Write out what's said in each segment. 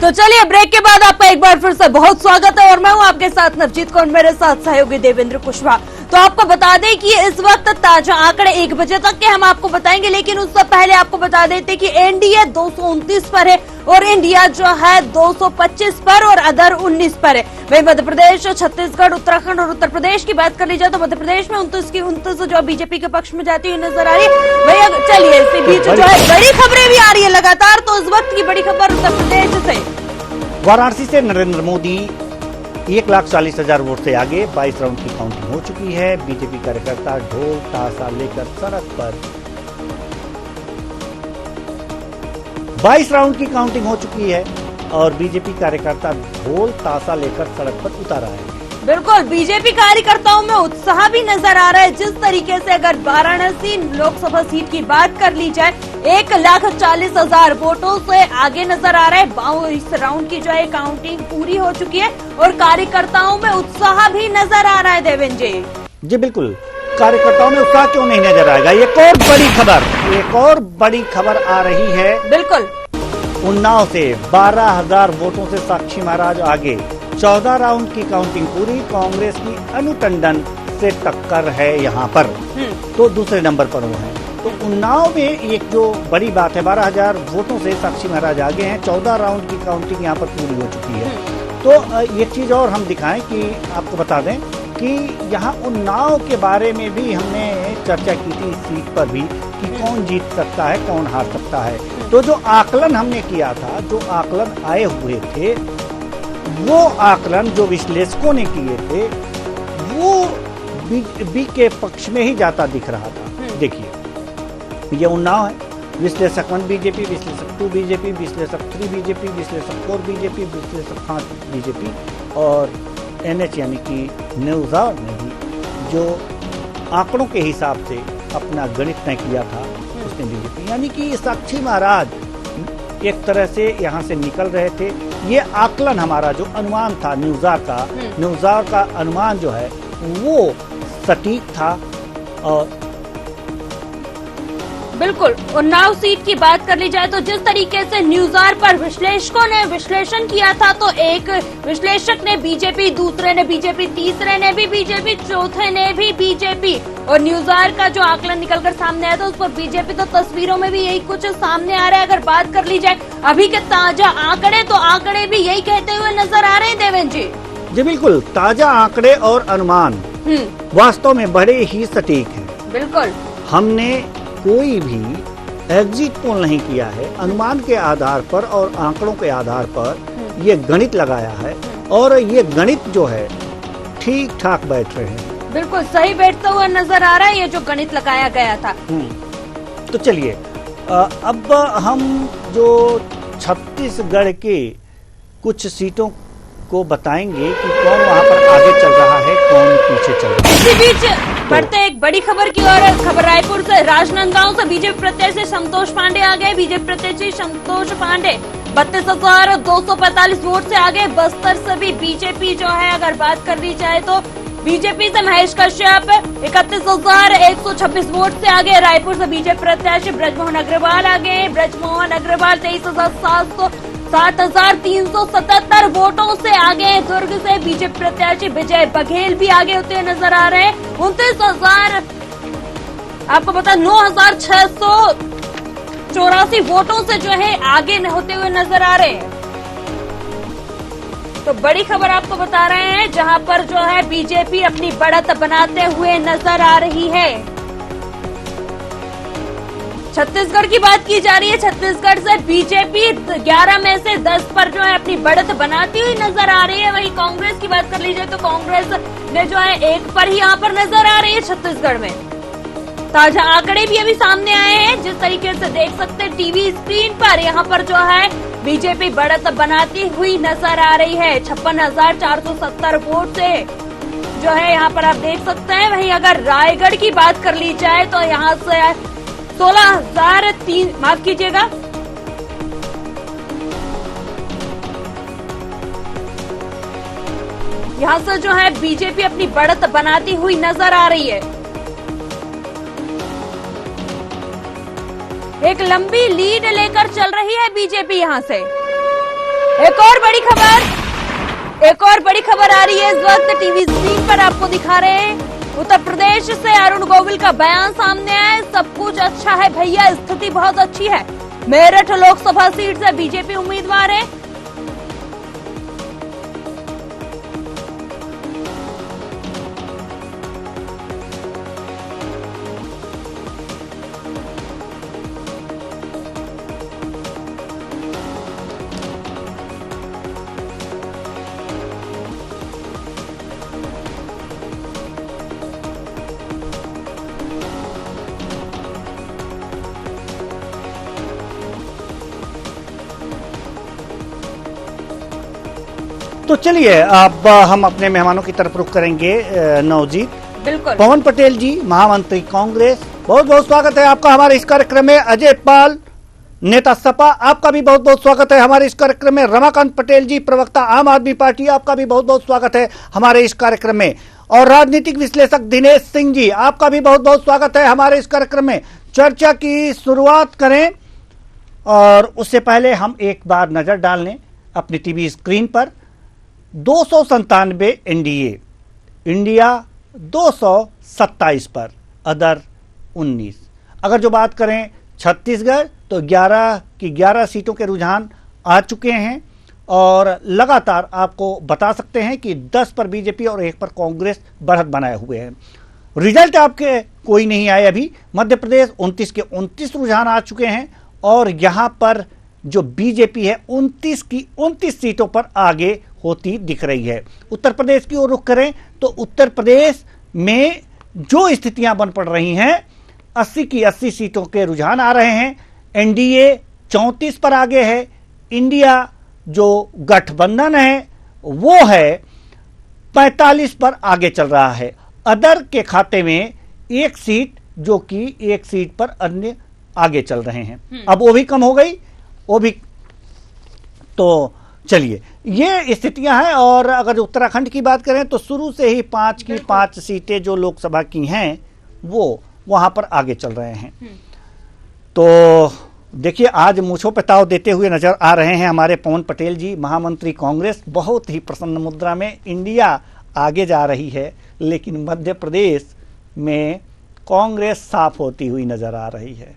तो चलिए ब्रेक के बाद आपका एक बार फिर से बहुत स्वागत है और मैं हूं आपके साथ नवजीत कौर, मेरे साथ सहयोगी देवेंद्र कुशवाहा। तो आपको बता दें कि इस वक्त ताजा आंकड़े 1 बजे तक के हम आपको बताएंगे, लेकिन उससे पहले आपको बता देते कि एनडीए 229 पर है और इंडिया जो है 225 पर और अदर 19 पर है। वही मध्य प्रदेश, छत्तीसगढ़, उत्तराखंड और उत्तर प्रदेश की बात कर ली जाए तो मध्य प्रदेश में 29 की 29 जो बीजेपी के पक्ष में जाती हुई नजर आ रही है। वही चलिए इसी बीच जो है बड़ी खबरें भी आ रही है लगातार। तो इस वक्त की बड़ी खबर उत्तर प्रदेश से, वाराणसी से नरेंद्र मोदी 1,40,000 वोट से आगे। 22 राउंड की काउंटिंग हो चुकी है। बीजेपी कार्यकर्ता ढोल ताशा लेकर सड़क पर 22 राउंड की काउंटिंग हो चुकी है और बीजेपी कार्यकर्ता ढोल ताशा लेकर सड़क पर उतर आए हैं। बिल्कुल बीजेपी कार्यकर्ताओं में उत्साह भी नजर आ रहा है। जिस तरीके से अगर वाराणसी लोकसभा सीट की बात कर ली जाए 1,40,000 वोटों से आगे नजर आ रहा है। इस राउंड की जो है काउंटिंग पूरी हो चुकी है और कार्यकर्ताओं में उत्साह भी नजर आ रहा है। देवेंद्र जी, जी बिल्कुल, कार्यकर्ताओं में उत्साह क्यों नहीं नजर आएगा। एक और बड़ी खबर आ रही है। बिल्कुल उन्नाव से 12,000 वोटों से साक्षी महाराज आगे। 14 राउंड की काउंटिंग पूरी। कांग्रेस की अनु टंडन से टक्कर है यहाँ पर, तो दूसरे नंबर पर वो है। तो उन्नाव में एक जो बड़ी बात है, 12,000 वोटों से साक्षी महाराज आगे हैं। 14 राउंड की काउंटिंग यहाँ पर पूरी हो चुकी है। तो एक चीज और हम दिखाएं कि आपको बता दें कि यहाँ उन्नाव के बारे में भी हमने चर्चा की थी इस सीट पर भी कि कौन जीत सकता है, कौन हार सकता है। तो जो आकलन हमने किया था, जो आकलन आए हुए थे, वो आकलन जो विश्लेषकों ने किए थे वो बी के पक्ष में ही जाता दिख रहा था। देखिए ये उन्नाव है। विश्लेषक 1 बीजेपी, विश्लेषक 2 बीजेपी, विश्लेषक 3 बीजेपी, विश्लेषक 4 बीजेपी, विश्लेषक 5 बीजेपी और एनएच यानी कि न्यूज़ार ने भी जो आंकड़ों के हिसाब से अपना गणित तय किया था उसने बीजेपी, यानी कि साक्षी महाराज एक तरह से यहाँ से निकल रहे थे। ये आकलन हमारा जो अनुमान था न्यूज़ार का अनुमान जो है वो सटीक था। और बिल्कुल उन्नाव सीट की बात कर ली जाए तो जिस तरीके से न्यूज़ार पर विश्लेषकों ने विश्लेषण किया था, तो एक विश्लेषक ने बीजेपी, दूसरे ने बीजेपी, तीसरे ने भी बीजेपी, चौथे ने भी बीजेपी और न्यूज़ार का जो आकलन निकलकर सामने आया था उस पर बीजेपी। तो तस्वीरों में भी यही कुछ सामने आ रहा है। अगर बात कर ली जाए अभी के ताजा आंकड़े, तो आंकड़े भी यही कहते हुए नजर आ रहे हैं। देवेंद्र जी, जी बिल्कुल, ताजा आंकड़े और अनुमान वास्तव में बड़े ही सटीक हैं। बिल्कुल हमने कोई भी एग्जिट पोल नहीं किया है, अनुमान के आधार पर और आंकड़ों के आधार पर ये गणित लगाया है और ये गणित जो है ठीक ठाक बैठ रहे हैं। बिल्कुल सही बैठता हुआ नजर आ रहा है ये जो गणित लगाया गया था। तो चलिए अब हम जो छत्तीसगढ़ के कुछ सीटों को बताएंगे कि कौन वहाँ पर आगे चल रहा है, कौन पीछे चल रहा है। इसी बीच बढ़ते एक बड़ी खबर की ओर। खबर रायपुर से, राजनांदगांव से बीजेपी प्रत्याशी संतोष पांडे आ गए। बीजेपी प्रत्याशी संतोष पांडे 32,245 वोट से आगे। बस्तर से भी बीजेपी जो है अगर बात कर ली जाए तो बीजेपी से महेश कश्यप 31,126 वोट से आगे। रायपुर से बीजेपी प्रत्याशी ब्रजमोहन अग्रवाल आ गए। ब्रजमोहन अग्रवाल 23,377 वोटों से आगे। दुर्ग से बीजेपी प्रत्याशी विजय बघेल भी आगे होते हुए नजर आ रहे हैं। 29,000 आपको बता 9,684 वोटों से जो है आगे होते हुए नजर आ रहे हैं। तो बड़ी खबर आपको बता रहे हैं जहां पर जो है बीजेपी अपनी बढ़त बनाते हुए नजर आ रही है। छत्तीसगढ़ की बात की जा रही है। छत्तीसगढ़ से बीजेपी 11 में से 10 पर जो है अपनी बढ़त बनाती हुई नजर आ रही है। वहीं कांग्रेस की बात कर लीजिए तो कांग्रेस ने जो है 1 पर ही यहाँ पर नजर आ रही है। छत्तीसगढ़ में ताजा आंकड़े भी अभी सामने आए हैं। जिस तरीके से देख सकते हैं टीवी स्क्रीन पर, यहाँ पर जो है बीजेपी बढ़त बनाती हुई नजर आ रही है। 56,470 वोट से जो है यहाँ पर आप देख सकते हैं। वहीं अगर रायगढ़ की बात कर ली जाए तो यहाँ से 16,003 माफ कीजिएगा यहाँ से जो है बीजेपी अपनी बढ़त बनाती हुई नजर आ रही है। एक लंबी लीड लेकर चल रही है बीजेपी यहाँ से। एक और बड़ी खबर आ रही है इस वक्त टीवी स्क्रीन पर आपको दिखा रहे हैं। उत्तर प्रदेश से अरुण गोविल का बयान सामने आया है। सब कुछ अच्छा है भैया, स्थिति बहुत अच्छी है। मेरठ लोकसभा सीट से बीजेपी उम्मीदवार है। तो चलिए अब हम अपने मेहमानों की तरफ रुख करेंगे। नवजीत, बिल्कुल। पवन पटेल जी, महामंत्री कांग्रेस, बहुत बहुत स्वागत है आपका हमारे इस कार्यक्रम में। अजय पाल, नेता सपा, आपका भी बहुत बहुत स्वागत है हमारे इस कार्यक्रम में। रमाकांत पटेल जी, प्रवक्ता आम आदमी पार्टी, आपका भी बहुत बहुत स्वागत है हमारे इस कार्यक्रम में। और राजनीतिक विश्लेषक दिनेश सिंह जी, आपका भी बहुत बहुत स्वागत है हमारे इस कार्यक्रम में। चर्चा की शुरुआत करें और उससे पहले हम एक बार नजर डाल लें अपनी टीवी स्क्रीन पर। 297 एनडीए, इंडिया 227 पर, अदर 19। अगर जो बात करें छत्तीसगढ़ तो 11 की 11 सीटों के रुझान आ चुके हैं और लगातार आपको बता सकते हैं कि 10 पर बीजेपी और 1 पर कांग्रेस बढ़त बनाए हुए हैं। रिजल्ट आपके कोई नहीं आए अभी। मध्य प्रदेश 29 के 29 रुझान आ चुके हैं और यहां पर जो बीजेपी है 29 की 29 सीटों पर आगे होती दिख रही है। उत्तर प्रदेश की ओर रुख करें तो उत्तर प्रदेश में जो स्थितियां बन पड़ रही हैं, 80 की 80 सीटों के रुझान आ रहे हैं। एनडीए 34 पर आगे है। इंडिया जो गठबंधन है वो है 45 पर आगे चल रहा है। अदर के खाते में एक सीट, जो कि एक सीट पर अन्य आगे चल रहे हैं। अब वो भी कम हो गई, वो भी। तो चलिए, ये स्थितियां हैं। और अगर उत्तराखंड की बात करें तो शुरू से ही 5 की 5 सीटें जो लोकसभा की हैं वो वहां पर आगे चल रहे हैं। तो देखिए, आज मूंछों पे ताव देते हुए नजर आ रहे हैं हमारे पवन पटेल जी, महामंत्री कांग्रेस। बहुत ही प्रसन्न मुद्रा में इंडिया आगे जा रही है, लेकिन मध्य प्रदेश में कांग्रेस साफ होती हुई नजर आ रही है।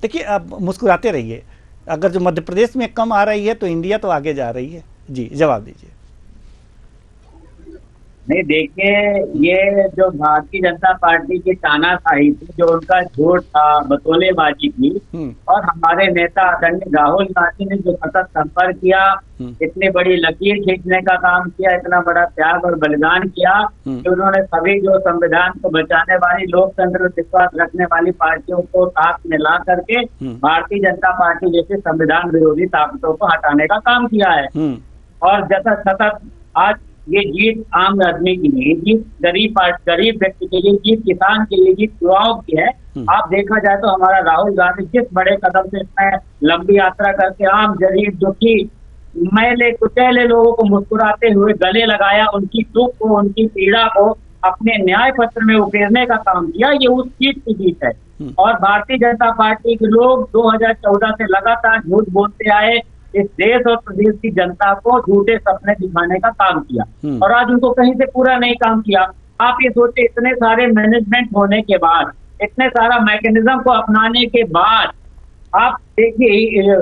देखिए, अब मुस्कुराते रहिए। अगर जो मध्य प्रदेश में कम आ रही है तो इंडिया तो आगे जा रही है। जी, जवाब दीजिए। नहीं, देखिए, ये जो भारतीय जनता पार्टी की तानाशाही थी, जो उनका झूठ था, बतौलेबाजी की, और हमारे नेता आदरणीय राहुल गांधी ने जो सतत संपर्क किया, इतनी बड़ी लकीर खींचने का काम किया, इतना बड़ा त्याग और बलिदान किया कि उन्होंने सभी जो संविधान को बचाने वाली, लोकतंत्र में विश्वास रखने वाली पार्टियों को साथ में ला करके भारतीय जनता पार्टी जैसे संविधान विरोधी ताकतों को हटाने का काम किया है। और सतत आज ये जीत आम आदमी की नहीं, जीत गरीब व्यक्ति के लिए, जीत किसान के लिए, जीत युवाओं की है। आप देखा जाए तो हमारा राहुल गांधी जिस बड़े कदम से इसमें लंबी यात्रा करके आम गरीब, जो कि मैले कुचैले लोगों को मुस्कुराते हुए गले लगाया, उनकी दुख को, उनकी पीड़ा को अपने न्याय पत्र में उकेरने का काम किया, ये उस सीट की जीत है। और भारतीय जनता पार्टी के लोग 2014 से लगातार झूठ बोलते आए, इस देश और प्रदेश की जनता को झूठे सपने दिखाने का काम किया, और आज उनको कहीं से पूरा नहीं काम किया। आप ये सोचे, इतने सारे मैनेजमेंट होने के बाद, इतने सारा मैकेनिज्म को अपनाने के बाद, आप देखिए,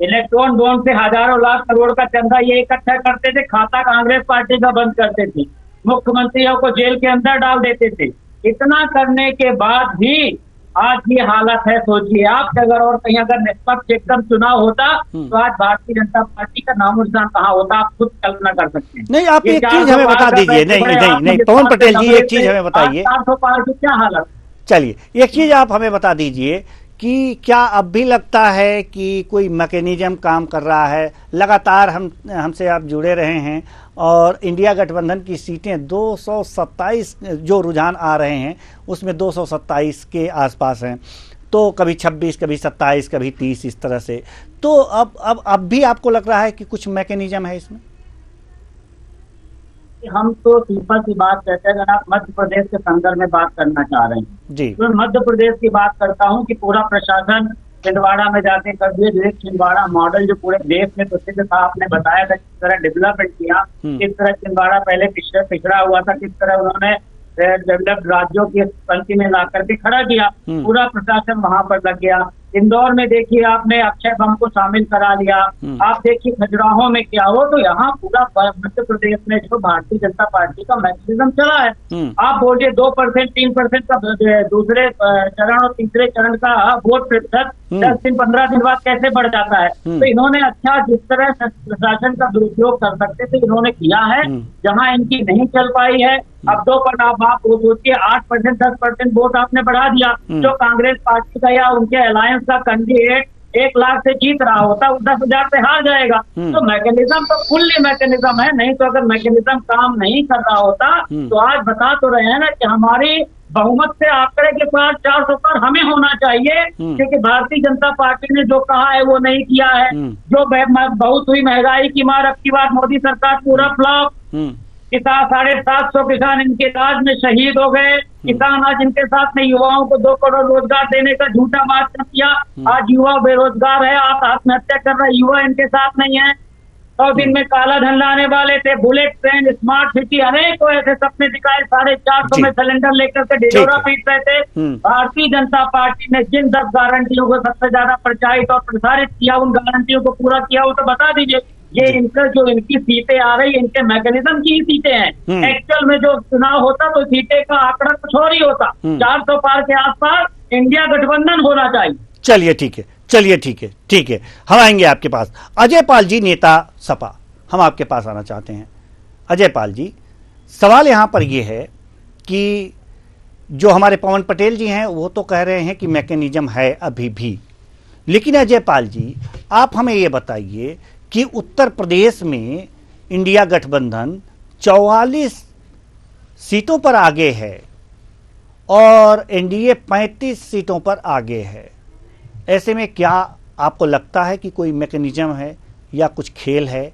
इलेक्ट्रॉन बॉन्ड से हजारों लाख करोड़ का चंदा ये इकट्ठा करते थे, खाता कांग्रेस पार्टी का बंद करते थे, मुख्यमंत्रियों को जेल के अंदर डाल देते थे। इतना करने के बाद भी आज ये हालत है। सोचिए आप, अगर और कहीं अगर निष्पक्ष एकदम चुनाव होता तो आज भारतीय जनता पार्टी का नामो निशान कहाँ होता, आप खुद कल्पना कर सकते हैं। नहीं, आप एक चीज हमें बता दीजिए। नहीं, पवन पटेल जी, एक चीज हमें बताइए। 400 पार की क्या हालत? चलिए, एक चीज आप हमें बता दीजिए कि क्या अब भी लगता है कि कोई मैकेनिज्म काम कर रहा है? लगातार हमसे आप जुड़े रहे हैं और इंडिया गठबंधन की सीटें 227 जो रुझान आ रहे हैं उसमें 227 के आसपास हैं, तो कभी 26, कभी 27, कभी 30, इस तरह से। तो अब भी आपको लग रहा है कि कुछ मैकेनिज्म है इसमें? हम तो सिंपल सी बात कहते हैं, अगर आप मध्य प्रदेश के संदर्भ में बात करना चाह रहे हैं जी, तो मध्य प्रदेश की बात करता हूं कि पूरा प्रशासन छिंदवाड़ा में जाके कर दिए। जो छिंदवाड़ा मॉडल जो पूरे देश में प्रसिद्ध था, आपने बताया था किस तरह डेवलपमेंट किया, किस तरह छिंदवाड़ा पहले पिछड़ा हुआ था, किस तरह उन्होंने डेवलप्ड राज्यों की पंक्ति में ला करके खड़ा किया। पूरा प्रशासन वहां पर लग गया। इंदौर में देखिए आपने अक्षय बम को शामिल करा लिया। आप देखिए खजुराहो में क्या हो, तो यहाँ पूरा मध्य प्रदेश में जो भारतीय जनता पार्टी का मैकेनिज्म चला है। आप बोलिए 2% 3% का दूसरे चरण और तीसरे चरण का वोट प्रतिशत 10 दिन 15 दिन बाद कैसे बढ़ जाता है। तो इन्होंने अच्छा जिस तरह प्रशासन का दुरुपयोग कर सकते थे इन्होंने किया है। जहाँ इनकी नहीं चल पाई है, अब 2 पर आप वो सोचिए 8% 10% वोट आपने बढ़ा दिया। जो कांग्रेस पार्टी का या उनके अलायंस का कैंडिडेट 1 लाख से जीत रहा होता, वो 10,000 से हार जाएगा। तो मैकेनिज्म तो फुल्ली मैकेनिज्म है। नहीं तो अगर मैकेनिज्म काम नहीं कर रहा होता तो आज बता तो रहे हैं ना कि हमारी बहुमत से आंकड़े के पास 400 पर हमें होना चाहिए, क्योंकि भारतीय जनता पार्टी ने जो कहा है वो नहीं किया है। जो बहुत हुई महंगाई की मार, अब की बार मोदी सरकार पूरा फ्लॉप। किसान 750 किसान इनके राज में शहीद हो गए। किसान आज इनके साथ में युवाओं को 2 करोड़ रोजगार देने का झूठा वादा किया। आज युवा बेरोजगार है, आप आत्महत्या कर रहे युवा इनके साथ नहीं है। 100 दिन में काला धन लाने वाले थे, बुलेट ट्रेन, स्मार्ट सिटी, अनेकों ऐसे सपने दिखाए। 450 में सिलेंडर लेकर के ढिढोरा पीट रहे थे। भारतीय जनता पार्टी ने जिन 10 गारंटियों को सबसे ज्यादा प्रचारित और प्रसारित किया, उन गारंटियों को पूरा किया हो तो बता दीजिए। ये इनका जो इनकी सीटें आ रही, इनके मैकेनिज्म की सीटें हैं। एक्चुअल में जो चुनाव होता तो सीटें का आंकड़ा कुछ और ही होता। 400 पार के आसपास इंडिया गठबंधन होना चाहिए। चलिए ठीक है, चलिए ठीक है, हम आएंगे आपके पास। अजय पाल जी, नेता सपा, हम आपके पास आना चाहते हैं। अजय पाल जी, सवाल यहां पर यह है कि जो हमारे पवन पटेल जी हैं वो तो कह रहे हैं कि मैकेनिज्म है अभी भी, लेकिन अजय पाल जी आप हमें ये बताइए कि उत्तर प्रदेश में इंडिया गठबंधन 44 सीटों पर आगे है और एनडीए 35 सीटों पर आगे है। ऐसे में क्या आपको लगता है कि कोई मैकेनिज्म है या कुछ खेल है,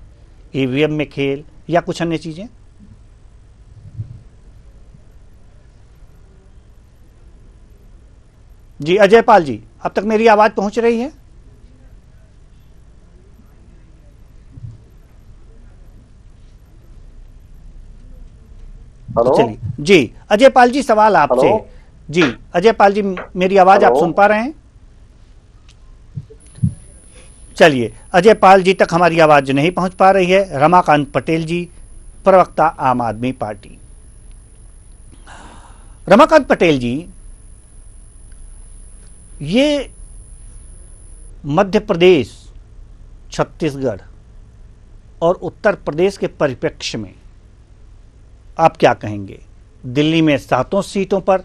ईवीएम में खेल या कुछ अन्य चीजें? जी अजय पाल जी, अब तक मेरी आवाज पहुंच रही है? चलिए जी अजय पाल जी, सवाल आपसे। जी अजय पाल जी, मेरी आवाज आप सुन पा रहे हैं? चलिए, अजय पाल जी तक हमारी आवाज नहीं पहुंच पा रही है। रमाकांत पटेल जी, प्रवक्ता आम आदमी पार्टी। रमाकांत पटेल जी, ये मध्य प्रदेश, छत्तीसगढ़ और उत्तर प्रदेश के परिप्रेक्ष्य में आप क्या कहेंगे? दिल्ली में 7 सीटों पर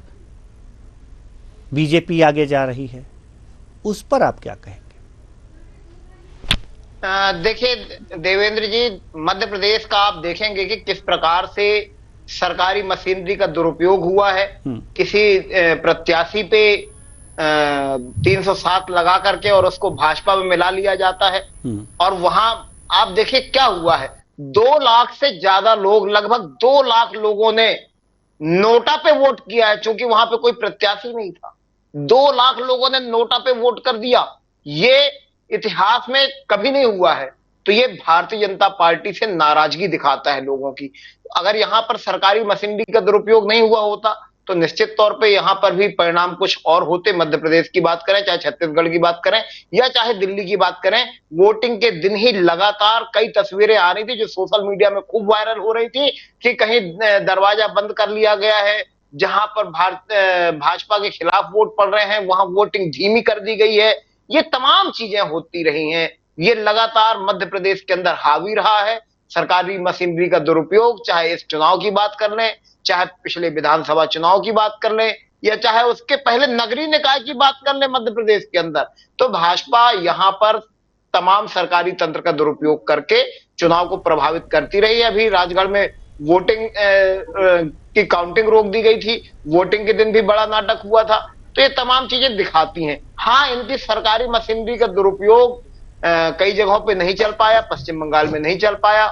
बीजेपी आगे जा रही है, उस पर आप क्या कहेंगे? देखिए देवेंद्र जी, मध्य प्रदेश का आप देखेंगे कि किस प्रकार से सरकारी मशीनरी का दुरुपयोग हुआ है। किसी प्रत्याशी पे 307 लगा करके और उसको भाजपा में मिला लिया जाता है। और वहां आप देखिए क्या हुआ है, 2 लाख से ज्यादा लोग, लगभग 2 लाख लोगों ने नोटा पे वोट किया है, क्योंकि वहां पे कोई प्रत्याशी नहीं था। 2 लाख लोगों ने नोटा पे वोट कर दिया। ये इतिहास में कभी नहीं हुआ है। तो ये भारतीय जनता पार्टी से नाराजगी दिखाता है लोगों की। अगर यहां पर सरकारी मशीनरी का दुरुपयोग नहीं हुआ होता तो निश्चित तौर पे यहां पर भी परिणाम कुछ और होते। मध्य प्रदेश की बात करें, चाहे छत्तीसगढ़ की बात करें या चाहे दिल्ली की बात करें, वोटिंग के दिन ही लगातार कई तस्वीरें आ रही थी जो सोशल मीडिया में खूब वायरल हो रही थी कि कहीं दरवाजा बंद कर लिया गया है, जहां पर भाजपा के खिलाफ वोट पड़ रहे हैं वहां वोटिंग धीमी कर दी गई है। ये तमाम चीजें होती रही हैं। ये लगातार मध्य प्रदेश के अंदर हावी रहा है। सरकारी मशीनरी का दुरुपयोग, चाहे इस चुनाव की बात कर लें, चाहे पिछले विधानसभा चुनाव की बात कर लें, या चाहे उसके पहले नगरीय निकाय की बात कर लें मध्य प्रदेश के अंदर, तो भाजपा यहां पर तमाम सरकारी तंत्र का दुरुपयोग करके चुनाव को प्रभावित करती रही है। अभी राजगढ़ में वोटिंग की काउंटिंग रोक दी गई थी, वोटिंग के दिन भी बड़ा नाटक हुआ था। तो ये तमाम चीजें दिखाती हैं। हाँ, इनकी सरकारी मशीनरी का दुरुपयोग कई जगहों पे नहीं चल पाया, पश्चिम बंगाल में नहीं चल पाया।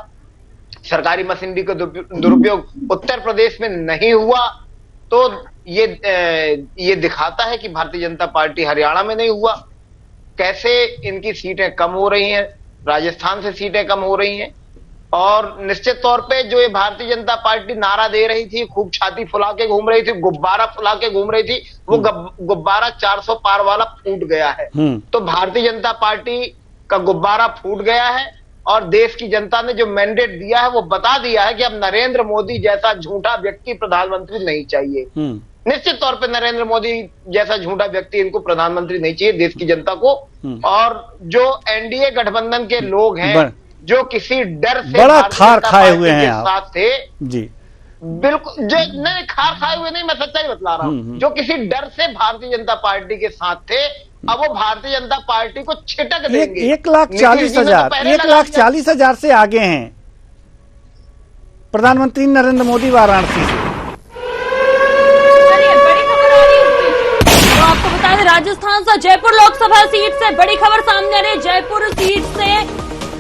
सरकारी मशीनरी का दुरुपयोग उत्तर प्रदेश में नहीं हुआ, तो ये दिखाता है कि भारतीय जनता पार्टी हरियाणा में नहीं हुआ। कैसे इनकी सीटें कम हो रही हैं, राजस्थान से सीटें कम हो रही हैं। और निश्चित तौर पे जो ये भारतीय जनता पार्टी नारा दे रही थी, खूब छाती फुला के घूम रही थी, गुब्बारा फुला के घूम रही थी, वो गुब्बारा 400 पार वाला फूट गया है। तो भारतीय जनता पार्टी का गुब्बारा फूट गया है और देश की जनता ने जो मैंडेट दिया है वो बता दिया है कि अब नरेंद्र मोदी जैसा झूठा व्यक्ति प्रधानमंत्री नहीं चाहिए। निश्चित तौर पे नरेंद्र मोदी जैसा झूठा व्यक्ति इनको प्रधानमंत्री नहीं चाहिए, देश की जनता को। और जो एनडीए गठबंधन के लोग हैं जो किसी डर से बड़ा खार खाए हुए हैं साथ थे जी, बिल्कुल जो नहीं खार खाए हुए नहीं, मैं सच्चाई बतला रहा हूं, जो किसी डर से भारतीय जनता पार्टी के साथ थे, अब वो भारतीय जनता पार्टी को छिटक देंगे। 1,40,000 1,40,000 से आगे हैं प्रधानमंत्री नरेंद्र मोदी वाराणसी से। बड़ी खबर आ रही है। तो आपको बता दें, राजस्थान से जयपुर लोकसभा सीट से बड़ी खबर सामने आ रही है। जयपुर सीट से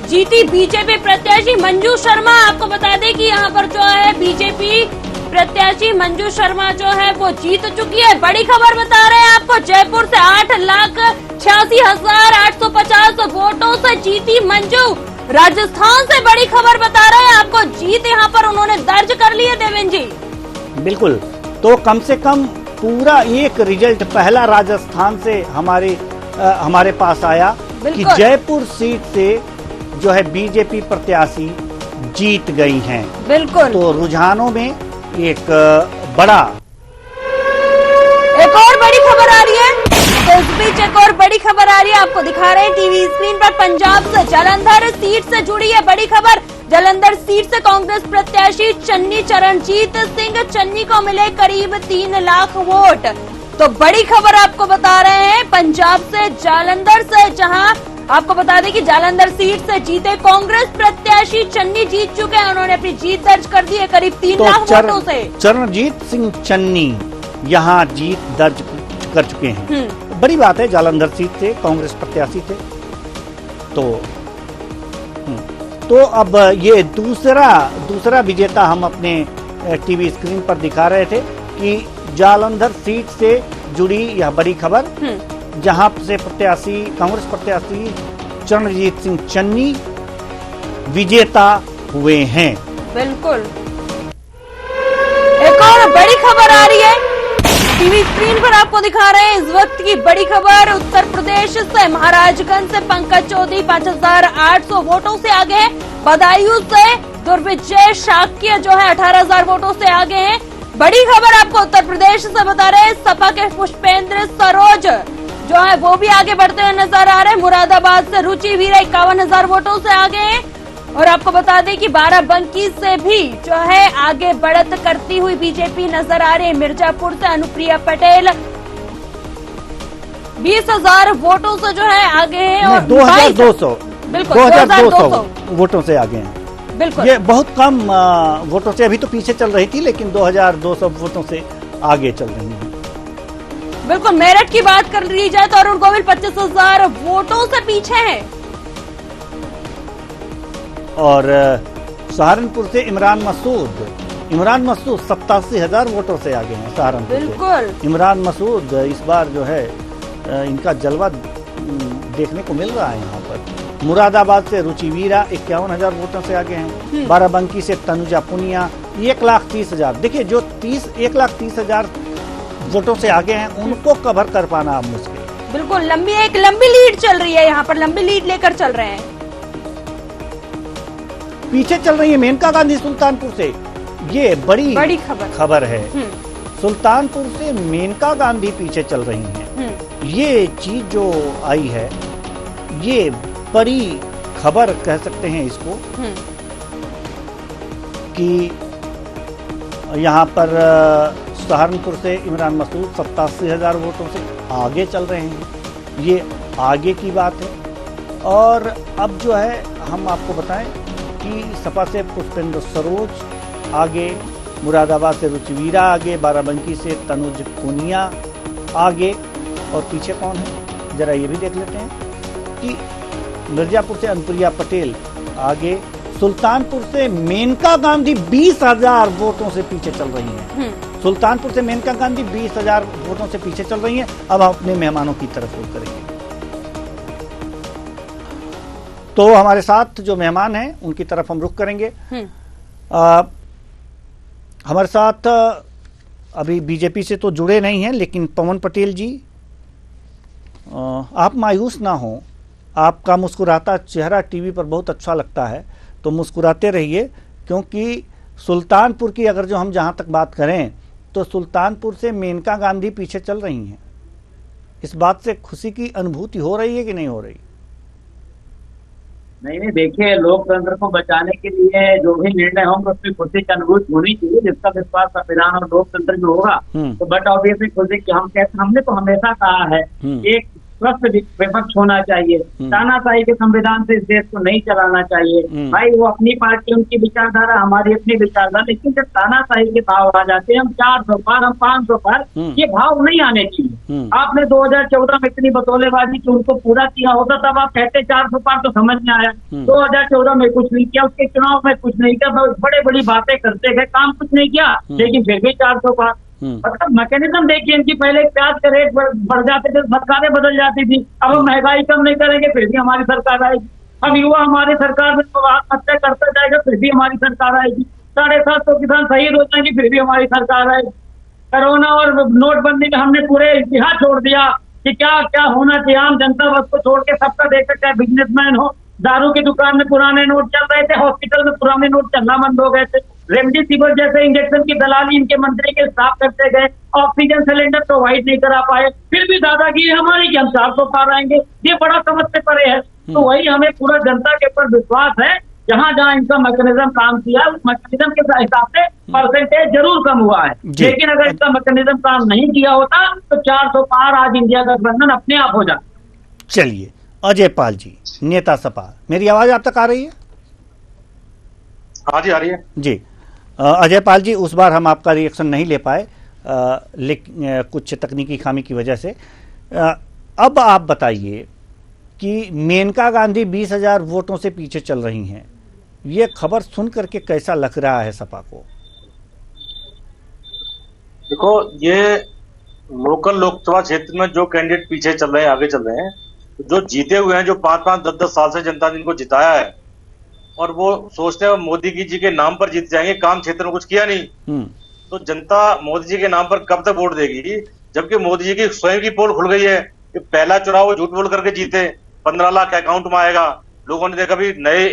जीती बीजेपी प्रत्याशी मंजू शर्मा। आपको बता दें कि यहाँ पर जो है बीजेपी प्रत्याशी मंजू शर्मा जो है वो जीत चुकी है। बड़ी खबर बता रहे हैं आपको, जयपुर से 8,86,850 वोटों से जीती मंजू। राजस्थान से बड़ी खबर बता रहे हैं आपको, जीत यहाँ पर उन्होंने दर्ज कर ली है देवेंद्र जी। बिल्कुल, तो कम से कम पूरा एक रिजल्ट पहला राजस्थान से हमारे पास आया कि जयपुर सीट से जो है बीजेपी प्रत्याशी जीत गई हैं। बिल्कुल, तो रुझानों में एक बड़ा एक और बड़ी खबर आ रही है। तो इस बीच एक और बड़ी खबर आ रही है, आपको दिखा रहे हैं टीवी स्क्रीन पर। पंजाब से जालंधर सीट से जुड़ी है बड़ी खबर। जालंधर सीट से कांग्रेस प्रत्याशी चन्नी चरणजीत सिंह चन्नी को मिले करीब 3 लाख वोट। तो बड़ी खबर आपको बता रहे हैं पंजाब से जालंधर से, जहां आपको बता दें कि जालंधर सीट से जीते कांग्रेस प्रत्याशी चन्नी जीत चुके हैं। उन्होंने अपनी जीत दर्ज कर दी है करीब 3 लाख वोटों से। चरणजीत सिंह चन्नी यहाँ जीत दर्ज कर चुके हैं। बड़ी बात है, जालंधर सीट से कांग्रेस प्रत्याशी थे। तो अब ये दूसरा विजेता हम अपने टीवी स्क्रीन पर दिखा रहे थे कि जालंधर सीट से जुड़ी यह बड़ी खबर, जहां से कांग्रेस प्रत्याशी चरणजीत सिंह चन्नी विजेता हुए हैं। बिल्कुल, एक और बड़ी खबर आ रही है, टीवी स्क्रीन पर आपको दिखा रहे हैं इस वक्त की बड़ी खबर। उत्तर प्रदेश से महाराजगंज से पंकज चौधरी 5,800 वोटों से आगे हैं। बदायूं से दुर्विजय शाक्य जो है 18,000 वोटों से आगे हैं। बड़ी खबर आपको उत्तर प्रदेश से बता रहे हैं, सपा के पुष्पेंद्र सरोज जो है वो भी आगे बढ़ते हुए नजर आ रहे हैं। मुरादाबाद से रुचि वीरा 51,000 वोटों से आगे हैं। और आपको बता दें कि बाराबंकी से भी जो है आगे बढ़त करती हुई बीजेपी नजर आ रही है। मिर्जापुर से अनुप्रिया पटेल 20,000 वोटों से जो है आगे हैं और 2,200 बिल्कुल 2,200 वोटों से आगे हैं। बिल्कुल, ये बहुत कम वोटों से अभी तो पीछे चल रही थी, लेकिन 2,200 वोटों से आगे चल रही है। बिल्कुल, मेरठ की बात कर ली जाए तो अरुण गोविल 25,000 वोटों से पीछे हैं। और सहारनपुर से इमरान मसूद 87,000 वोटों से आगे हैं सहारनपुर से। बिल्कुल, इमरान मसूद इस बार जो है इनका जलवा देखने को मिल रहा है यहाँ पर। मुरादाबाद से रुचि वीरा 51,000 वोटों से आगे हैं। बाराबंकी से तनुजा पुनिया 1,30,000। देखिए, जो 1,30,000 वोटों से आगे हैं उनको कवर कर पाना अब मुश्किल। बिल्कुल, एक लंबी लीड चल रही है यहाँ पर, लंबी लीड लेकर चल रहे हैं। पीछे चल रही है मेनका गांधी सुल्तानपुर से, ये बड़ी खबर है। सुल्तानपुर से मेनका गांधी पीछे चल रही हैं। ये चीज जो आई है, ये बड़ी खबर कह सकते हैं इसको, कि यहाँ पर सहारनपुर से इमरान मसूद 87,000 वोटों से आगे चल रहे हैं। ये आगे की बात है। और अब जो है हम आपको बताएं कि सपा से पुष्पेंद्र सरोज आगे, मुरादाबाद से रुचि वीरा आगे, बाराबंकी से तनुज पुनिया आगे, और पीछे कौन है जरा ये भी देख लेते हैं कि मिर्जापुर से अनुप्रिया पटेल आगे, सुल्तानपुर से मेनका गांधी 20,000 वोटों से पीछे चल रही हैं। सुल्तानपुर से मेनका गांधी 20,000 वोटों से पीछे चल रही हैं। अब हम अपने मेहमानों की तरफ रुख करेंगे। तो हमारे साथ जो मेहमान हैं उनकी तरफ हम रुख करेंगे। हमारे साथ अभी बीजेपी से तो जुड़े नहीं हैं, लेकिन पवन पटेल जी, आप मायूस ना हो, आपका मुस्कुराता चेहरा टीवी पर बहुत अच्छा लगता है, तो मुस्कुराते रहिए, क्योंकि सुल्तानपुर की अगर जो हम जहां तक बात करें तो सुल्तानपुर से मेनका गांधी पीछे चल रही हैं। इस बात से खुशी की अनुभूति हो रही है कि नहीं हो रही? नहीं, देखिए, लोकतंत्र को बचाने के लिए जो भी निर्णय होंगे उसमें खुशी की अनुभूति होनी चाहिए, जिसका विश्वास संविधान और लोकतंत्र में होगा। तो बट ऑब्वियसली खुशी की हमने तो हमेशा कहा है एक स्वस्थ विपक्ष होना चाहिए। तानाशाही के संविधान से इस देश को नहीं चलाना चाहिए। भाई वो अपनी पार्टी, उनकी विचारधारा, हमारी अपनी विचारधारा, लेकिन जब तानाशाही के भाव आ जाते हैं, हम 400 पार, हम 500 पार, ये भाव नहीं आने चाहिए। आपने 2014 में इतनी बतौलेबाजी की, उनको पूरा किया होता तब आप कहते 400 पार, तो समझ में आया। 2014 में कुछ नहीं किया, उसके चुनाव में कुछ नहीं किया, बड़े बड़ी बातें करते गए, काम कुछ नहीं किया, लेकिन फिर भी 400 पार। मतलब मैकेनिज्म देखिए इनकी, पहले प्याज का रेट बढ़ जाते थे, सरकारें बदल जाती थी, अब हम महंगाई कम नहीं करेंगे फिर भी हमारी सरकार आएगी। अब युवा हमारी सरकार में आत्महत्या करता जाएगा फिर भी हमारी सरकार आएगी। 750 किसान शहीद हो जाएंगे फिर भी हमारी सरकार आएगी। कोरोना और नोटबंदी में हमने पूरे इतिहास छोड़ दिया कि क्या क्या होना चाहिए। आम जनता बस को छोड़ के सबका देखकर, चाहे बिजनेसमैन हो, दारू की दुकान में पुराने नोट चल रहे थे, हॉस्पिटल में पुराने नोट चलना बंद हो गए थे, रेमडेसिविर जैसे इंजेक्शन की दलाली इनके मंत्री के स्टाफ करते गए, ऑक्सीजन सिलेंडर प्रोवाइड नहीं करा पाए, फिर भी दादागिरी हमारी कि हम 400 पार आएंगे। ये बड़ा समझ से परे है। तो वही हमें पूरा जनता के ऊपर विश्वास है, जहां जहां इनका मैकेनिज्म काम किया, उस मैकेनिज्म के हिसाब से परसेंटेज जरूर कम हुआ है। लेकिन अगर इसका मैकेनिज्म काम नहीं किया होता तो 400 पार आज इंडिया गठबंधन अपने आप हो जाता। चलिए, अजय पाल जी, नेता सपा, मेरी आवाज आप तक आ रही है? हाँ जी, आ रही है जी। अजय पाल जी, उस बार हम आपका रिएक्शन नहीं ले पाए, लेकिन कुछ तकनीकी खामी की वजह से। अब आप बताइए कि मेनका गांधी 20,000 वोटों से पीछे चल रही हैं, ये खबर सुन करके कैसा लग रहा है सपा को? देखो, ये लोकल लोकसभा क्षेत्र में जो कैंडिडेट पीछे चल रहे हैं, आगे चल रहे हैं, जो जीते हुए हैं, जो 5-5, 10-10 साल से जनता ने इनको जिताया है, और वो सोचते हैं मोदी जी के नाम पर जीत जाएंगे, काम क्षेत्र में कुछ किया नहीं, तो जनता मोदी जी के नाम पर कब तक वोट देगी? जबकि मोदी जी की स्वयं की पोल खुल गई है कि पहला चुनाव वो झूठ बोल करके जीते, 15 लाख अकाउंट में आएगा। लोगों ने देखा भी नए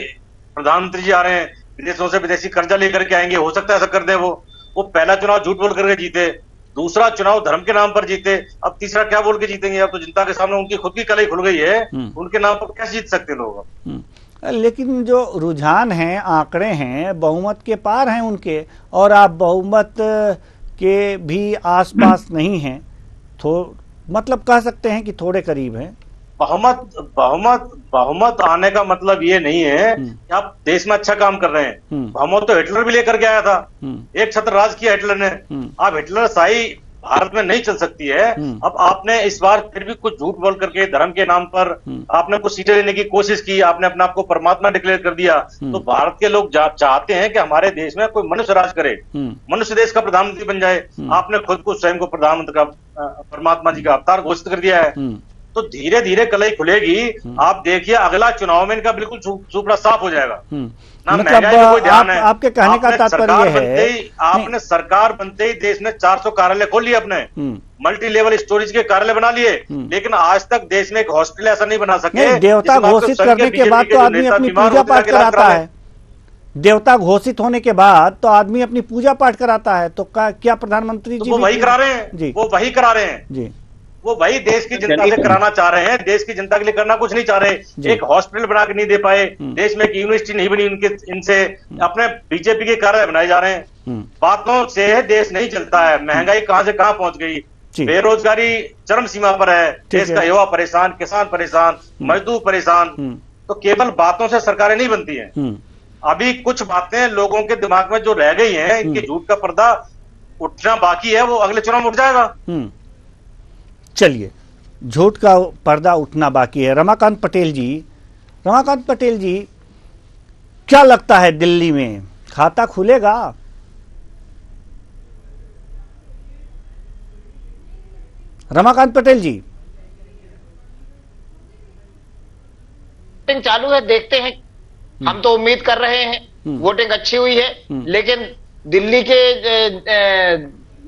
प्रधानमंत्री जी आ रहे हैं, विदेशों से विदेशी कर्जा लेकर के आएंगे, हो सकता है ऐसा कर दे। वो पहला चुनाव झूठ बोल करके जीते, दूसरा चुनाव धर्म के नाम पर जीते, अब तीसरा क्या बोल के जीतेंगे? अब तो जनता के सामने उनकी खुद की कलई खुल गई है, उनके नाम पर कैसे जीत सकते लोग? लेकिन जो रुझान हैं, आंकड़े हैं, बहुमत के पार हैं उनके, और आप बहुमत के भी आसपास नहीं हैं, तो मतलब कह सकते हैं कि थोड़े करीब हैं। बहुमत आने का मतलब ये नहीं है कि आप देश में अच्छा काम कर रहे हैं। बहुमत तो हिटलर भी लेकर के आया था, एक छत्र राज किया हिटलर ने। आप हिटलर शाही भारत में नहीं चल सकती है। अब आपने इस बार फिर भी कुछ झूठ बोल करके धर्म के नाम पर आपने कुछ सीटें लेने की कोशिश की, आपने अपने आप को परमात्मा डिक्लेयर कर दिया। तो भारत के लोग चाहते हैं कि हमारे देश में कोई मनुष्य राज करे, मनुष्य देश का प्रधानमंत्री बन जाए। आपने खुद को स्वयं को प्रधानमंत्री का, परमात्मा जी का अवतार घोषित कर दिया है। तो धीरे धीरे कलई खुलेगी। आप देखिए, अगला चुनाव में इनका बिल्कुल सुपड़ा साफ हो जाएगा। ना महंगाई में कोई ध्यान है। आपके कहने का तात्पर्य है, आपने सरकार बनते ही देश ने 400 कार्यालय खोल लिए, अपने मल्टी लेवल स्टोरेज के कार्यालय बना लिए, लेकिन आज तक देश में एक हॉस्पिटल ऐसा नहीं बना सके। देवता घोषित करने के बाद तो आदमी अपनी पूजा पाठ कराता है। देवता घोषित होने के बाद तो आदमी अपनी पूजा पाठ कराता है, तो क्या प्रधानमंत्री जी वो वही करा रहे हैं जी? वो वही करा रहे हैं जी, वो भाई देश की जनता से कराना चाह रहे हैं। देश की जनता के लिए करना कुछ नहीं चाह रहे। एक हॉस्पिटल बना के नहीं दे पाए, देश में एक यूनिवर्सिटी नहीं बनी उनके, इनसे अपने बीजेपी के कार्यालय बनाए जा रहे हैं। बातों से देश नहीं चलता है। महंगाई कहां से कहां पहुंच गई, बेरोजगारी चरम सीमा पर है, देश का युवा परेशान, किसान परेशान, मजदूर परेशान। तो केवल बातों से सरकारें नहीं बनती हैं। अभी कुछ बातें लोगों के दिमाग में जो रह गई हैं, इनके झूठ का पर्दा उठना बाकी है, वो अगले चुनाव में उठ जाएगा। चलिए, झूठ का पर्दा उठना बाकी है। रमाकांत पटेल जी, क्या लगता है दिल्ली में खाता खुलेगा? रमाकांत पटेल जी, वोटिंग चालू है, देखते हैं। हम तो उम्मीद कर रहे हैं वोटिंग अच्छी हुई है, लेकिन दिल्ली के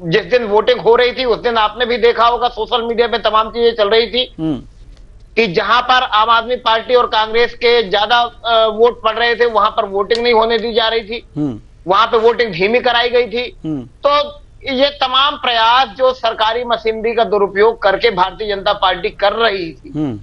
जिस दिन वोटिंग हो रही थी उस दिन आपने भी देखा होगा सोशल मीडिया में तमाम चीजें चल रही थी कि जहां पर आम आदमी पार्टी और कांग्रेस के ज्यादा वोट पड़ रहे थे वहां पर वोटिंग नहीं होने दी जा रही थी, वहां पे वोटिंग धीमी कराई गई थी। तो ये तमाम प्रयास जो सरकारी मशीनरी का दुरुपयोग करके भारतीय जनता पार्टी कर रही थी,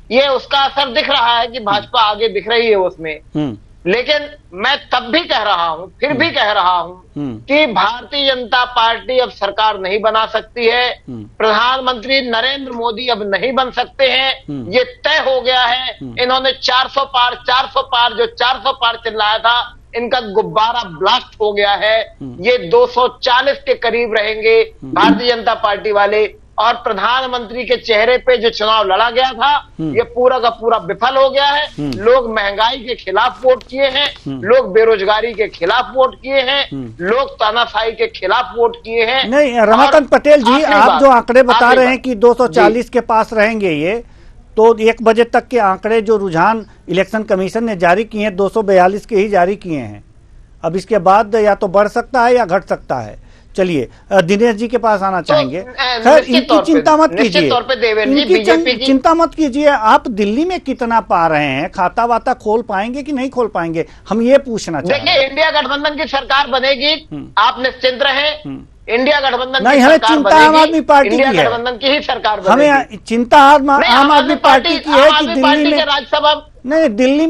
ये उसका असर दिख रहा है कि भाजपा आगे दिख रही है उसमें। लेकिन मैं तब भी कह रहा हूं, फिर भी कह रहा हूं कि भारतीय जनता पार्टी अब सरकार नहीं बना सकती है, प्रधानमंत्री नरेंद्र मोदी अब नहीं बन सकते हैं, ये तय हो गया है। इन्होंने 400 पार जो 400 पार चिल्लाया था, इनका गुब्बारा ब्लास्ट हो गया है। ये 240 के करीब रहेंगे भारतीय जनता पार्टी वाले, और प्रधानमंत्री के चेहरे पे जो चुनाव लड़ा गया था ये पूरा का पूरा विफल हो गया है। लोग महंगाई के खिलाफ वोट किए हैं, लोग बेरोजगारी के खिलाफ वोट किए हैं, लोग तानाशाही के खिलाफ वोट किए हैं। नहीं, रमाकांत पटेल जी, आप जो आंकड़े बता रहे हैं कि 240 के पास रहेंगे, ये तो 1 बजे तक के आंकड़े जो रुझान इलेक्शन कमीशन ने जारी किए हैं 242 के ही जारी किए हैं। अब इसके बाद या तो बढ़ सकता है या घट सकता है। चलिए दिनेश जी के पास आना चाहेंगे। खैर, इनकी चिंता मत कीजिए, इनकी चिंता मत कीजिए। आप दिल्ली में कितना पा रहे हैं, खाता वाता खोल पाएंगे कि नहीं खोल पाएंगे, हम ये पूछना चाहते हैं। देखिए, इंडिया गठबंधन की सरकार बनेगी, आप निश्चिंत रहें। इंडिया गठबंधन नहीं, हमें चिंता आम आदमी पार्टी की है, इंडिया गठबंधन की ही सरकार बनेगी। हमें चिंता आम आदमी पार्टी की है कि दिल्ली में राज्यसभा नहीं, दिल्ली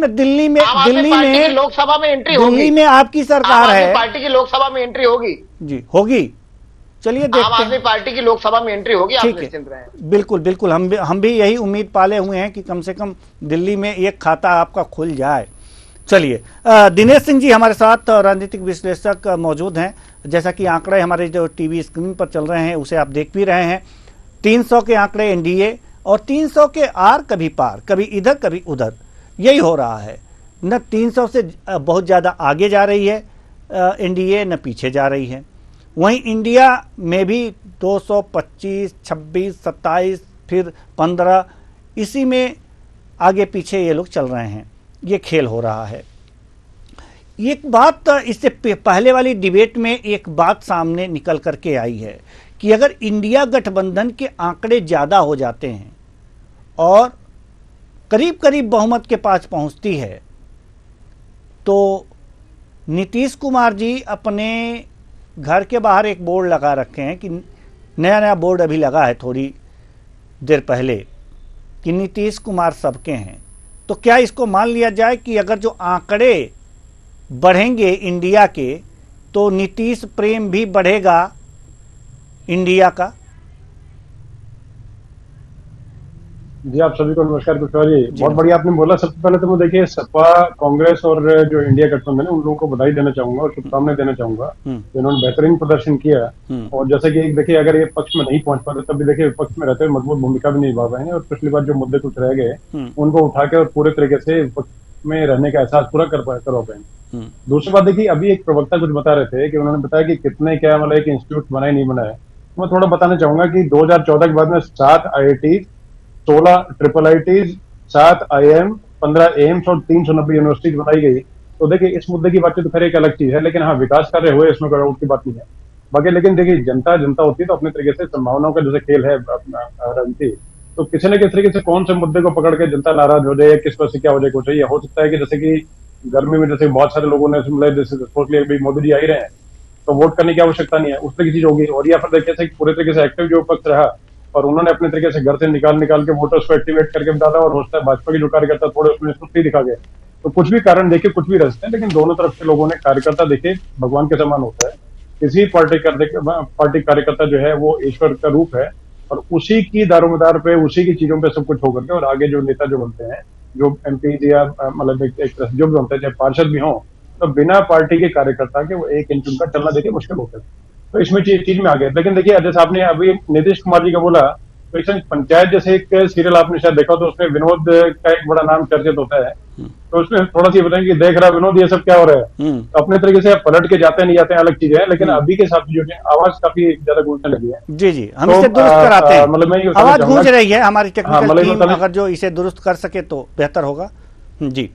में लोकसभा में एंट्री होगी, दिल्ली में आपकी सरकार है, पार्टी की लोकसभा में एंट्री होगी जी, होगी। चलिए देखते हैं, आम आदमी पार्टी की लोकसभा में एंट्री होगी, आप निश्चिंत रहें। बिल्कुल बिल्कुल, हम भी यही उम्मीद पाले हुए हैं कि कम से कम दिल्ली में एक खाता आपका खुल जाए। चलिए, दिनेश सिंह जी हमारे साथ राजनीतिक विश्लेषक मौजूद हैं। जैसा कि आंकड़े हमारे जो टीवी स्क्रीन पर चल रहे हैं उसे आप देख भी रहे हैं, 300 के आंकड़े एनडीए और 300 के आर, कभी पार, कभी इधर कभी उधर, यही हो रहा है। न 300 से बहुत ज़्यादा आगे जा रही है एनडीए, न पीछे जा रही है। वहीं इंडिया में भी 225, 26, 27, फिर 15, इसी में आगे पीछे ये लोग चल रहे हैं। ये खेल हो रहा है। एक बात इससे पहले वाली डिबेट में एक बात सामने निकल करके आई है कि अगर इंडिया गठबंधन के आंकड़े ज़्यादा हो जाते हैं और करीब करीब बहुमत के पास पहुंचती है, तो नीतीश कुमार जी अपने घर के बाहर एक बोर्ड लगा रखे हैं कि नया बोर्ड अभी लगा है थोड़ी देर पहले कि नीतीश कुमार सबके हैं। तो क्या इसको मान लिया जाए कि अगर जो आंकड़े बढ़ेंगे इंडिया के, तो नीतीश प्रेम भी बढ़ेगा इंडिया का? जी, आप सभी को नमस्कार कुशवाहा जी। बहुत बढ़िया आपने बोला। सबसे पहले तो मैं देखिए सपा, कांग्रेस और जो इंडिया गठबंधन है उन लोगों को बधाई देना चाहूंगा और शुभकामनाएं देना चाहूंगा। इन्होंने बेहतरीन प्रदर्शन किया और जैसे कि देखिए अगर ये पक्ष में नहीं पहुंच पाते तब भी देखिए विपक्ष में रहते हुए मजबूत भूमिका भी निभा रहे हैं और पिछली बार जो मुद्दे कुछ रह गए उनको उठा के और पूरे तरीके से विपक्ष में रहने का एहसास पूरा करवा पाए। दूसरी बात देखिए, अभी एक प्रवक्ता कुछ बता रहे थे कि उन्होंने बताया कि कितने क्या मतलब एक इंस्टीट्यूट बनाए नहीं बनाए। मैं थोड़ा बताना चाहूंगा कि 2014 के बाद में 7 IIT, 16 IIITs, 7 IIM, 15 एम्स और 390 यूनिवर्सिटीज बनाई गई। तो देखिए इस मुद्दे की बातचीत तो खैर एक अलग चीज है, लेकिन हाँ विकास कार्य हुए, इसमें कोई डाउट की बात नहीं है। बाकी लेकिन देखिए जनता होती है तो अपने तरीके से संभावनाओं का जैसे खेल है राजनीति, तो किसी न किसी तरीके से कौन से मुद्दे को पकड़ के जनता नाराज हो जाए, किस वजह से क्या हो जाए, कुछ हो सकता है कि जैसे कि गर्मी में जैसे बहुत सारे लोगों ने जैसे सोच लिया कि मोदी जी आ ही रहे हैं तो वोट करने की आवश्यकता नहीं है, उस तरह की चीज होगी। और या फिर देखिए पूरे तरीके से एक्टिव जो पक्ष रहा और उन्होंने अपने तरीके से घर से निकाल के वोटर्स को एक्टिवेट करके डाला और होता है भाजपा के जो कार्यकर्ता थोड़े उसमें सुस्ती दिखा गए। तो कुछ भी कारण देखिए, कुछ भी रचते हैं, लेकिन दोनों तरफ से लोगों ने कार्यकर्ता देखिए भगवान के समान होता है। किसी पार्टी कार्यकर्ता जो है वो ईश्वर का रूप है और उसी की दारोमदार पे, उसी की चीजों पे सब कुछ होकर के और आगे जो नेता जो बनते हैं, जो MP या मतलब एक जो भी बनते हैं, चाहे पार्षद भी हों, तो बिना पार्टी के कार्यकर्ता के वो एक इंच उनका चलना देखिए मुश्किल होता है। तो इसमें चीज में आ गए। लेकिन देखिए जैसे आपने अभी नीतीश कुमार जी का बोला, तो एक पंचायत जैसे एक सीरियल आपने शायद देखा, तो उसमें विनोद का एक बड़ा नाम चर्चित होता है। तो उसमें थोड़ा सा बताएंगे कि देख रहा विनोद ये सब क्या हो रहा है। तो अपने तरीके से पलट के जाते नहीं जाते हैं अलग चीज है, लेकिन अभी के साथ जो है आवाज काफी ज्यादा गूंजने लगी है। जी हम इसे दुरुस्त कराते हैं। मतलब मैं आवाज गूंज रही है, हमारी टेक्निकल टीम अगर जो इसे दुरुस्त कर सके तो बेहतर होगा। जी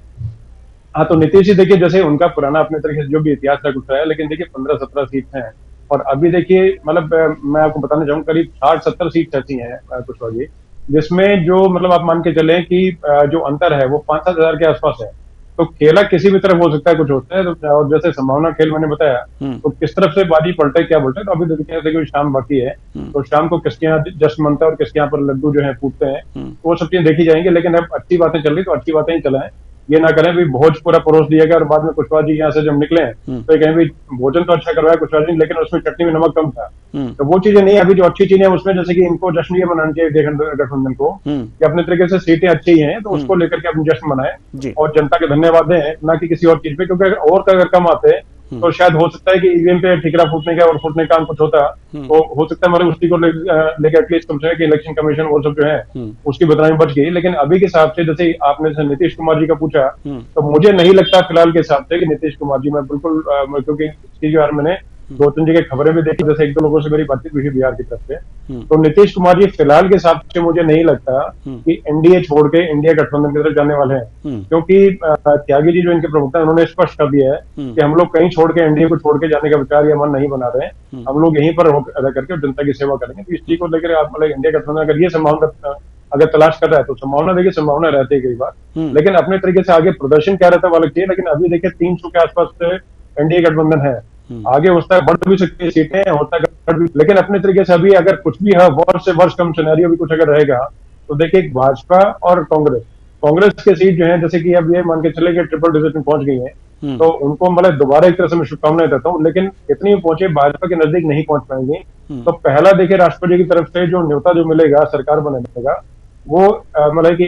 हाँ, तो नीतीश जी देखिए, जैसे उनका पुराना अपने तरीके से जो भी इतिहास रहा कुछ रहा है, लेकिन देखिए 15-17 सीट हैं और अभी देखिए मतलब मैं आपको बताना चाहूँ करीब 60-70 सीट ऐसी हैं कुशवाहा जी, जिसमें जो मतलब आप मान के चले कि जो अंतर है वो 5-7 हजार के आसपास है। तो खेला किसी भी तरफ हो सकता है, कुछ होता है तो, और जैसे संभावना खेल मैंने बताया, तो किस तरफ से बाजी पलटे क्या बोलते हैं, तो अभी देखिए जैसे कोई शाम बाकी है तो शाम को किसके यहाँ जश्न मनता है और किसके यहाँ पर लड्डू जो है फूटते हैं, तो वो सब चीजें देखी जाएंगी। लेकिन अब अच्छी बातें चल रही तो अच्छी बातें ही चलाएं, ये ना करें भी भोज पूरा परोस दिया गया और बाद में कुशवाहा जी यहाँ से जब निकले तो ये कहें भी भोजन तो अच्छा करवाया कुशवाहा जी, लेकिन उसमें चटनी में नमक कम था। तो वो चीजें नहीं, अभी जो अच्छी चीजें हैं उसमें जैसे कि इनको जश्न ये मनाना चाहिए गठबंधन को कि अपने तरीके से सीटें अच्छी हैं तो उसको लेकर के अपनी जश्न मनाएं और जनता के धन्यवाद दें, ना कि किसी और चीज पे, क्योंकि और अगर कम आते तो शायद हो सकता है कि ईवीएम पे ठिकरा फूटने का और फूटने का कुछ होता, तो हो सकता है मतलब उसी को लेकर एटलीस्ट कम से कि इलेक्शन कमीशन वो सब जो है उसकी बदनामी बच गई। लेकिन अभी के हिसाब से जैसे आपने नीतीश कुमार जी का पूछा, तो मुझे नहीं लगता फिलहाल के हिसाब से कि नीतीश कुमार जी, मैं बिल्कुल क्योंकि इसके बारे में मैंने 2-3 जगह खबरें भी देखी, जैसे 1-2 लोगों से मेरी बातचीत हुई बिहार की तरफ से, तो नीतीश कुमार जी फिलहाल के हिसाब से मुझे नहीं लगता कि एनडीए छोड़ के इंडिया गठबंधन की तरफ जाने वाले हैं, क्योंकि त्यागी जी जो इनके प्रवक्ता हैं उन्होंने स्पष्ट कर दिया है कि हम लोग कहीं छोड़ के एनडीए को छोड़ के जाने का विचार या मन नहीं बना रहे हैं, हम लोग यहीं पर रह करके जनता की सेवा करेंगे। तो इस चीज को लेकर आप मतलब इंडिया गठबंधन अगर ये संभावना अगर तलाश कर रहा है तो संभावना देखिए, संभावना रहती है कई बार, लेकिन अपने तरीके से आगे प्रदर्शन क्या रहता है वो अलग चाहिए। लेकिन अभी देखिए 300 के आसपास एनडीए गठबंधन है, आगे होता है बढ़ भी सकती है सीटें, होता है भी, लेकिन अपने तरीके से अभी अगर कुछ भी है वर्ष से वर्ष कम सिनेरियो भी कुछ अगर रहेगा तो देखिए भाजपा और कांग्रेस के सीट जो है जैसे कि अब ये मान के चले कि ट्रिपल डिजिट में पहुंच गई है, तो उनको मतलब दोबारा एक तरह से मैं शुभकामनाएं देता हूँ, लेकिन इतनी पहुंचे भाजपा के नजदीक नहीं पहुंच पाएंगे। तो पहला देखिए राष्ट्रपति की तरफ से जो न्योता जो मिलेगा सरकार बनाने वो मतलब कि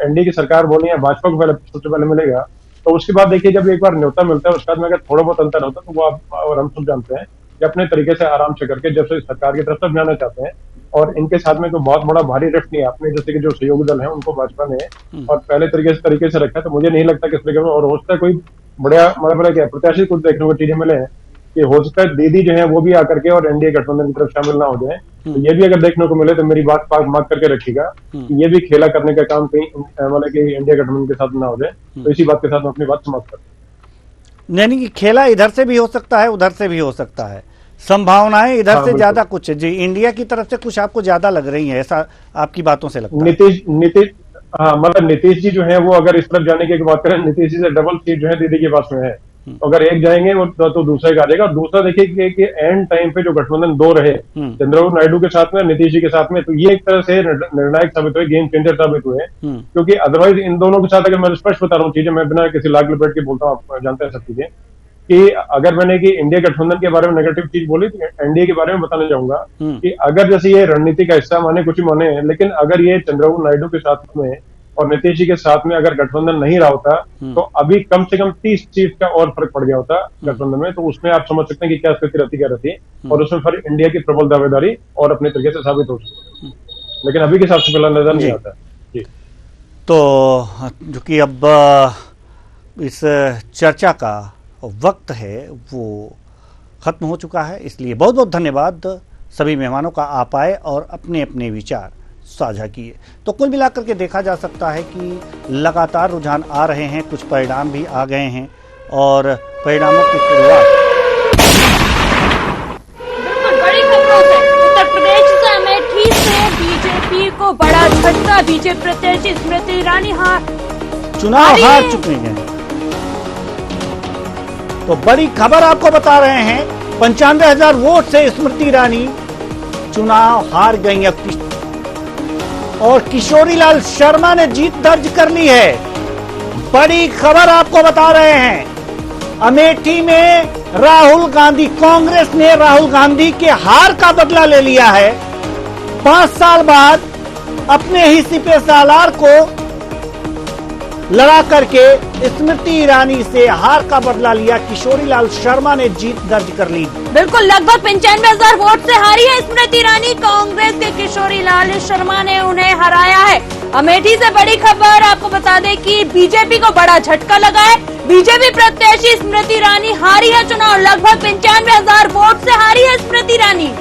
एनडीए की सरकार बोलनी है भाजपा को पहले सबसे पहले मिलेगा, तो उसके बाद देखिए जब एक बार न्योता मिलता है उसके बाद में अगर थोड़ा बहुत अंतर होता है तो वो आप और हम सब जानते हैं कि अपने तरीके से आराम से करके जब से सरकार की तरफ से जाना चाहते हैं, और इनके साथ में तो बहुत बड़ा भारी रिफ्ट नहीं है, अपने जैसे कि जो सहयोगी दल है उनको भाजपा ने और पहले तरीके से रखा है, तो मुझे नहीं लगता कि इस तरीके में और हो सकता है कोई बढ़िया मतलब क्या प्रत्याशी कुछ देखने को चीजें मिले हैं कि हो सकता है दीदी जो है वो भी आकर के और एनडीए गठबंधन की तरफ शामिल ना हो जाए, तो ये भी अगर देखने को मिले तो मेरी बात मार्क करके रखिएगा कि ये भी खेला करने का काम कहीं मतलब कि इंडिया गठबंधन के साथ ना हो जाए। तो इसी बात के साथ मैं अपनी बात समाप्त करता हूं। यानी कि खेला इधर से भी हो सकता है उधर से भी हो सकता है, संभावनाएं इधर से ज्यादा कुछ जी इंडिया की तरफ से कुछ आपको ज्यादा लग रही है, ऐसा आपकी बातों से लगता है? नीतीश हाँ मतलब नीतीश जी जो है वो अगर इस तरफ जाने की बात करें, नीतीश जी से डबल सीट जो है दीदी के पास में है, तो अगर एक जाएंगे वो तो दूसरे का आ जाएगा। और दूसरा देखिए कि एंड टाइम पे जो गठबंधन 2 रहे चंद्रबाबू नायडू के साथ में नीतीश जी के साथ में, तो ये एक तरह से निर्णायक साबित हुए, गेम चेंजर साबित हुए, क्योंकि अदरवाइज इन दोनों के साथ अगर मैं स्पष्ट बता रहा हूँ चीजें, मैं बिना किसी लाग लपेट के बोलता हूँ, आप जानते हैं सब चीजें, कि अगर मैंने कि इंडिया गठबंधन के बारे में नेगेटिव चीज बोली तो एनडीए के बारे में बताना चाहूंगा कि अगर जैसे ये रणनीति का हिस्सा माने कुछ ही माने, लेकिन अगर ये चंद्रबाबू नायडू के साथ में और नीतीश जी के साथ में अगर गठबंधन नहीं रहा होता तो अभी कम से कम 30 सीट का और फर्क पड़ गया होता गठबंधन में, तो उसमें आप समझ सकते हैं कि क्या स्थिति रहती क्या रहती, और उसमें फिर इंडिया की प्रबल दावेदारी और अपने तरीके से साबित हो सकती है, लेकिन अभी के हिसाब से फिलहाल नजर नहीं आता जी। तो जो कि अब इस चर्चा का वक्त है वो खत्म हो चुका है, इसलिए बहुत बहुत धन्यवाद सभी मेहमानों का, आप आए और अपने अपने विचार साझा किए। तो कुल मिलाकर के देखा जा सकता है कि लगातार रुझान आ रहे हैं, कुछ परिणाम भी आ गए हैं और परिणामों की शुरुआत बड़ी खबरों से उत्तर प्रदेश से अमेठी से बीजेपी को बड़ा झटका, बीजेपी प्रत्याशी स्मृति ईरानी चुनाव हार चुके हैं। तो बड़ी खबर आपको बता रहे हैं, 95,000 वोट से स्मृति ईरानी चुनाव हार गई और किशोरी लाल शर्मा ने जीत दर्ज कर ली है। बड़ी खबर आपको बता रहे हैं, अमेठी में राहुल गांधी, कांग्रेस ने राहुल गांधी के हार का बदला ले लिया है। 5 साल बाद अपने ही सिपे सालार को लड़ा करके स्मृति ईरानी से हार का बदला लिया, किशोरी लाल शर्मा ने जीत दर्ज कर ली। बिल्कुल, लगभग 95,000 वोट से हारी है स्मृति ईरानी, कांग्रेस के किशोरी लाल शर्मा ने उन्हें हराया है। अमेठी से बड़ी खबर आपको बता दें कि बीजेपी को बड़ा झटका लगा है, बीजेपी प्रत्याशी स्मृति ईरानी हारी है चुनाव, लगभग 95,000 वोट से हारी है स्मृति ईरानी।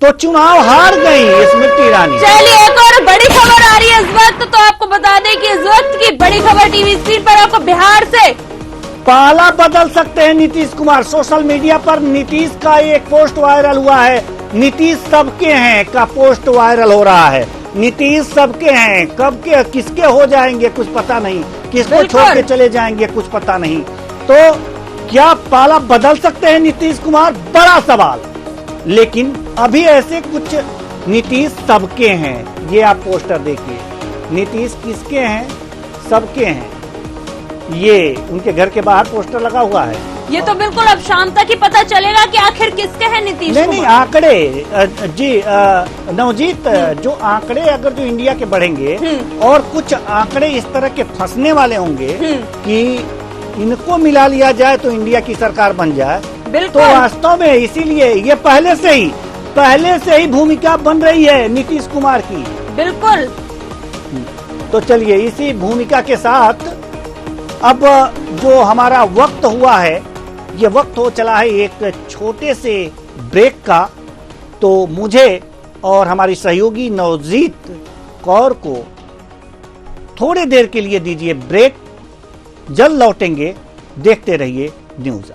तो चुनाव हार गई स्मृति ईरानी। चलिए एक और बड़ी खबर आ रही है इस वक्त, तो आपको बता दें कि इस वक्त की बड़ी खबर टीवी स्क्रीन पर आपको बिहार से पाला बदल सकते हैं नीतीश कुमार। सोशल मीडिया पर नीतीश का एक पोस्ट वायरल हुआ है, नीतीश सबके हैं का पोस्ट वायरल हो रहा है। नीतीश सबके हैं, कब के किसके हो जाएंगे कुछ पता नहीं, किसको छोड़ के चले जाएंगे कुछ पता नहीं। तो क्या पाला बदल सकते हैं नीतीश कुमार, बड़ा सवाल। लेकिन अभी ऐसे कुछ नीतीश सबके हैं, ये आप पोस्टर देखिए, नीतीश किसके हैं, सबके हैं। ये उनके घर के बाहर पोस्टर लगा हुआ है। ये तो बिल्कुल अब शाम तक ही पता चलेगा कि आखिर किसके हैं नीतीश कुमार। नहीं आंकड़े जी नवजीत, जो आंकड़े अगर जो इंडिया के बढ़ेंगे और कुछ आंकड़े इस तरह के फंसने वाले होंगे कि इनको मिला लिया जाए तो इंडिया की सरकार बन जाए, तो वास्तव में इसीलिए ये पहले से ही भूमिका बन रही है नीतीश कुमार की। बिल्कुल। तो चलिए इसी भूमिका के साथ अब जो हमारा वक्त हुआ है, ये वक्त हो चला है एक छोटे से ब्रेक का। तो मुझे और हमारी सहयोगी नवजीत कौर को थोड़ी देर के लिए दीजिए ब्रेक, जल्द लौटेंगे। देखते रहिए न्यूज़।